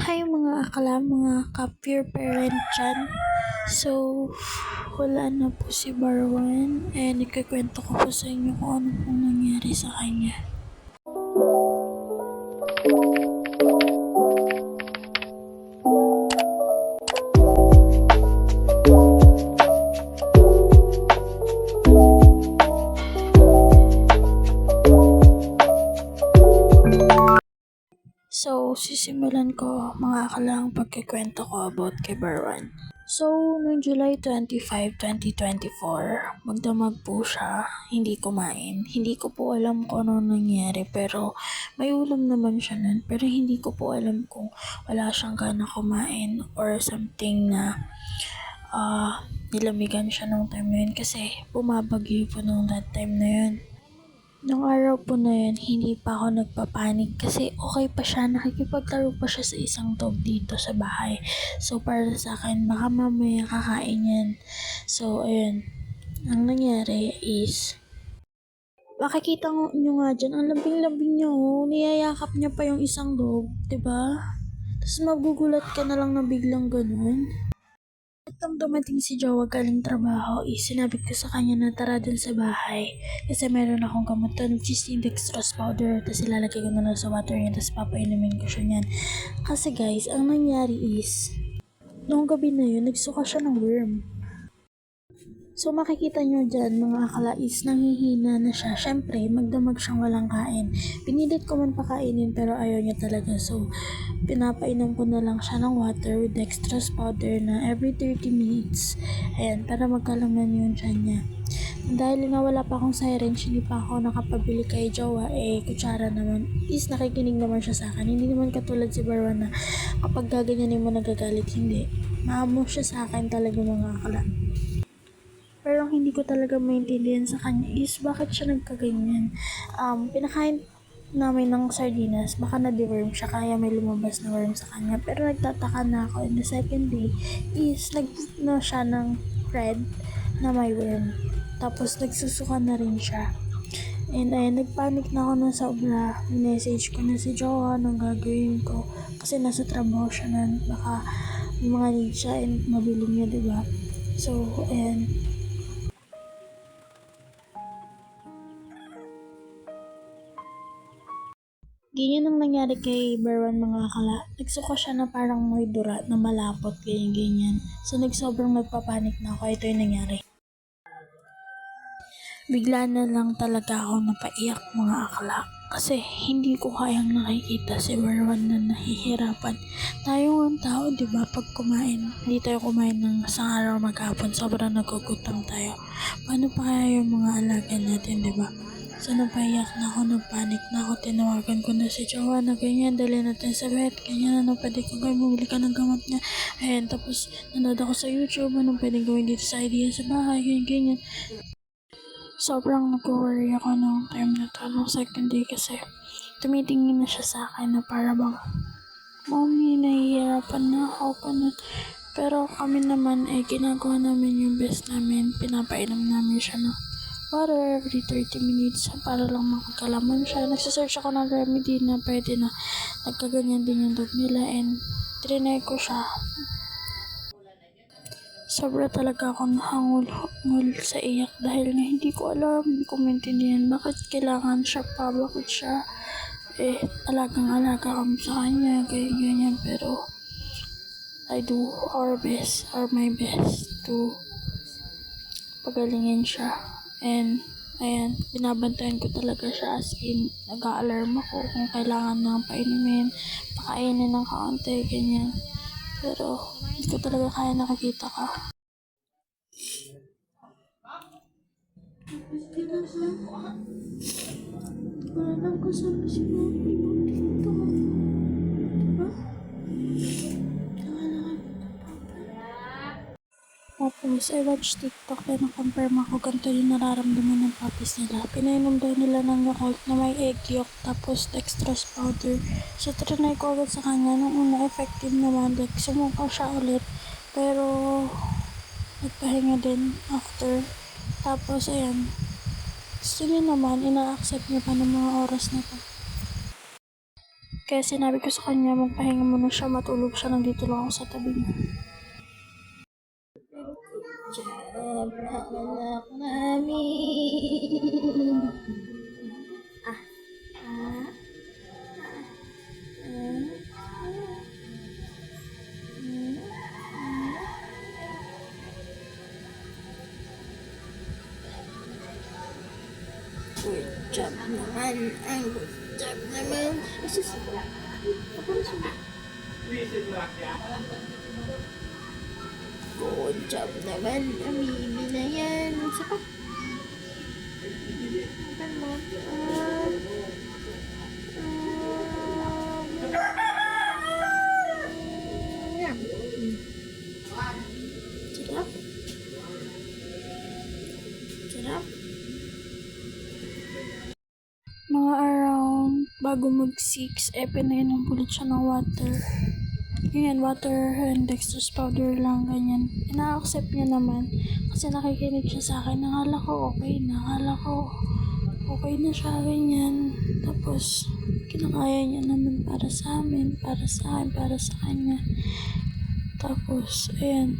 Hi mga akala, mga ka-peer parent dyan. So, wala na po si Barwan and ikukwento ko po sa inyo kung ano pong nangyari sa kanya. So, sisimulan ko mga akala ang pagkikwento ko about kay Barwan. So, noong July 25, 2024, magdamag po siya, hindi kumain. Hindi ko po alam kung ano nangyari pero may ulam naman siya nun. Pero hindi ko po alam kung wala siyang gana kumain or something na nilamigan siya nung time na yun kasi bumabagyo po nung that time na yun. Nung araw po na yun, hindi pa ako nagpapanik kasi okay pa siya, nakikipaglaro pa siya sa isang dog dito sa bahay. So, para sa akin, baka mamaya kakain yan. So, ayun. Ang nangyari is, makikita nyo nga dyan, ang labing-labing niya oh. Niyayakap niya pa yung isang dog, ba? Diba? Tapos magugulat ka na lang na biglang ganun. Nung dumating si Jowa galing trabaho, sinabi ko sa kanya na tara dun sa bahay. Kasi meron akong gamot doon, which is dextrose powder. Tapos ilalagay ko na lang sa water niya, tapos papainumin ko siya niyan. Kasi guys, ang nangyari is, noong gabi na yun, nagsuka siya ng worm. So makikita nyo dyan mga akala is nanghihina na siya. Syempre, magdamag siyang walang kain. Pinilit ko man pakainin pero ayaw niya talaga. So, pinapainom ko na lang siya ng water with dextrose powder na every 30 minutes. Ayan, para magkalaman yung tiyan niya. Dahil nga wala pa akong syringe, hindi pa ako nakapabili kay Jowa, kutsara naman. Is nakikinig naman siya sa akin. Hindi naman katulad si Barwan na kapag gaganyanin mo nagagalit, hindi. Maamo siya sa akin talaga mga akala. Pero hindi ko talaga maintindihan sa kanya is bakit siya nagkaganyan. Pinakain namin ng sardinas, baka na-deworm siya kaya may lumabas na worm sa kanya. Pero nagtataka na ako in the second day is nag-put na siya ng bread na may worm. Tapos nagsusuka na rin siya. And ayun, nagpanic na ako na sobra. Message ko na si Jowa nang gagawin ko. Kasi nasa trabaho siya na baka mga need siya and mabili niya, diba? So, ayan. Ganyan ang nangyari kay Barwan mga akala. Nagsuka siya na parang may dura na malapot, ganyan. So nagsobrang nagpapanik na ako. Ito yung nangyari. Bigla na lang talaga ako napaiyak mga akala. Kasi hindi ko kayang nakikita si Barwan na nahihirapan. Tayo ang tao, di ba? Pag kumain, hindi tayo kumain ng isang araw maghapon. Sobrang nagugutom tayo. Paano pa kaya yung mga alaga natin, di ba? So, napaiyak na ako, nagpanik na ako, tinawagan ko na si Jowa na ganyan, dali natin sa vet, ganyan, ano pwede ko gawin, bumili ka ng gamot niya. Ayan, tapos nanood ako sa YouTube, anong pwede gawin dito sa idea sa bahay, ganyan. Sobrang nag-worry ako nung time na to, nung second day kasi tumitingin na siya sa akin na para bang, Mommy, nahihirapan na ako, ganun. Pero kami naman, ginagawa namin yung best namin, pinapainom namin siya ng water every 30 minutes para lang makakalaman siya. Nagsasearch ako ng remedy na pwede na nagkaganyan din yung dog nila and trinay ko siya. Sobra talaga ako nahangul sa iyak dahil nga hindi ko alam, hindi ko maintindihan bakit kailangan siya pa, bakit siya alagang-alaga kami sa kanya, ganyan, pero I do my best to pagalingin siya. And, ayan, binabantayan ko talaga siya as in, nag-a-alarm ako kung kailangan nang painumin, pakainin ng kaunti, ganyan. Pero, hindi ko talaga kaya nakikita ka. Wala nang kasama si Mommy mo dito. Diba? Tapos, I watched TikTok and na-confirm ako ganito yung nararamdaman ng puppies nila. Pinainom daw nila ng Yakult na may egg yolk tapos dextrose powder. So, trinay ko agad sa kanya. Nung una, effective naman. Like, sumuka siya ulit. Pero, nagpahinga din after. Tapos, ayan. Gusto niya naman, ina-accept niya pa ng mga oras na to. Kaya sinabi ko sa kanya, magpahinga muna siya, matulog siya, nandito lang ako sa tabi niya. Job, anak namin. Good job naman. Ang good job naman. Good job naman. Amimi na yan. Isa pa. Sarap. Sarap. Mga around bago mag-6, pinainom ulit siya ng water. Ganyan, water and dextrose powder lang, ganyan. Ina-accept niya naman kasi nakikinig siya sa akin. Nakala ko okay na, nakala ko okay na siya, ganyan. Tapos, kinakaya niya naman para sa amin, para sa akin, para sa kanya. Tapos, ayan.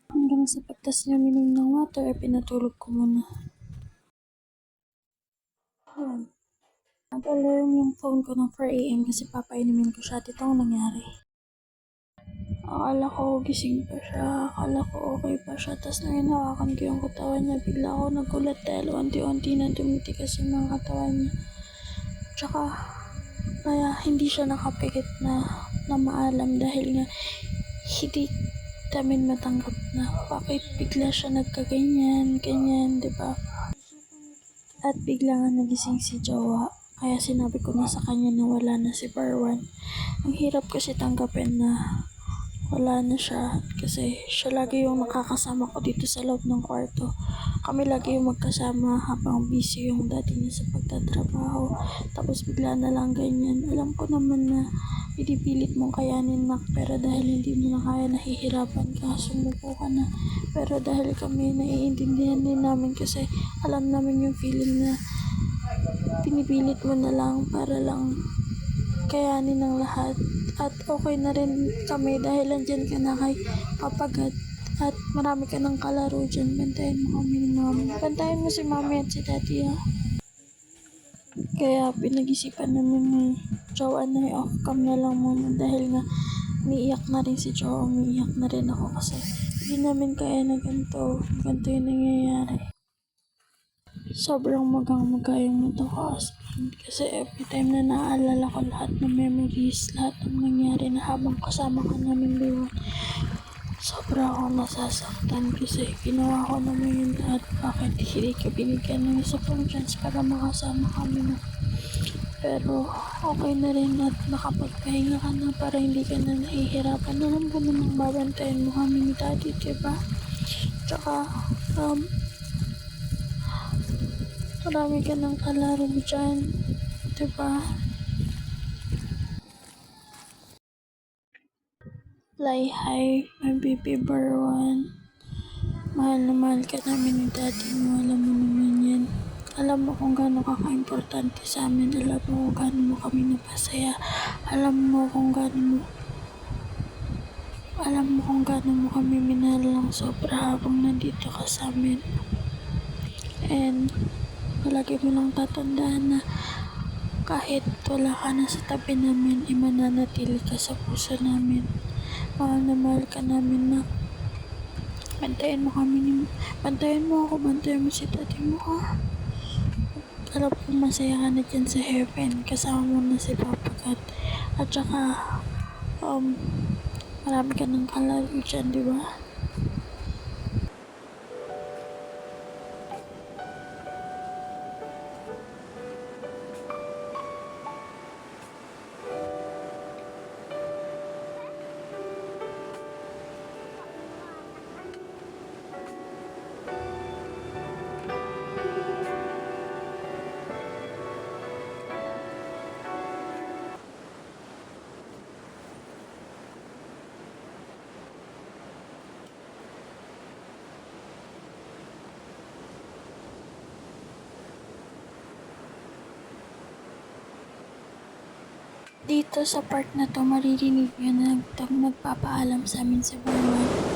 Hanggang sa pagtas niya minom ng water, pinatulog ko muna. Nag-alarm yung phone ko ng 4 AM kasi papainumin ko siya. Ito ang nangyari. Akala ko gising pa siya. Akala ko okay pa siya. Tapos nung hinawakan ko yung katawan niya, bigla ako nagulat dahil unti-unti na tumitigas yung mga katawan niya. Tsaka, kaya hindi siya nakapikit na maalam dahil nga hindi namin matanggap na bakit bigla siya nagkaganyan, ganyan, diba? At bigla nga nagising si Jowa. Kaya sinabi ko na sa kanya na wala na si Barwan. Ang hirap kasi tanggapin na wala na siya kasi siya lagi yung nakakasama ko dito sa loob ng kwarto. Kami lagi yung magkasama habang busy yung daddy niya sa pagtatrabaho. Tapos bigla na lang ganyan. Alam ko naman na pinipilit mong kayanin na pero dahil hindi mo na kaya, nahihirapan ka, sumuko ka na. Pero dahil kami naiintindihan din namin kasi alam namin yung feeling na pinipilit mo na lang para lang kayanin ng lahat. At okay na rin kami dahil andyan ka na kay Papagat at marami ka ng kalaro dyan. Bantayan mo kami ni mami. Bantayan mo si mami at si daddy, ha. Kaya pinag-isipan namin ni Jowa na off cam na lang muna dahil nga umiiyak na rin si Jowa, umiiyak na rin ako kasi hindi namin kaya na ganito yung nangyayari. Sobrang magang-maga yung mata ko kasi every time na naaalala ko lahat ng memories, lahat ng nangyari na habang kasama ka namin doon, sobra akong nasasaktan kasi ginawa ko naman yung lahat. Bakit hindi ka binigyan ng isa pang chance para makasama kami na? Pero okay na rin at nakapagpahinga ka na para hindi ka na nahihirapan. Alam ko namang babantayan mo kami ni daddy, diba? Tsaka, marami ka ng kalaro dyan, diba? Fly high, my baby Barwan. Mahal na mahal ka namin ni daddy mo, alam mo naman yan. Alam mo kung gaano ka ka-importante sa amin, alam mo kung gaano mo kami napasaya, alam mo kung gaano mo kami minahal ng sobra habang nandito ka sa amin. And palagi mo lang tatandaan na kahit wala ka na sa tabi namin, mananatili ka sa puso namin. Mahal na mahal ka namin na. Bantayan mo ako, bantayan mo si daddy mo, ha. Alam ko masaya ka na dyan sa heaven, kasama mo na si Papagat. At saka, marami ka ng kalaro dyan, diba? dito sa part na to, maririnig nyo na nagpapaalam sa amin sa bungad.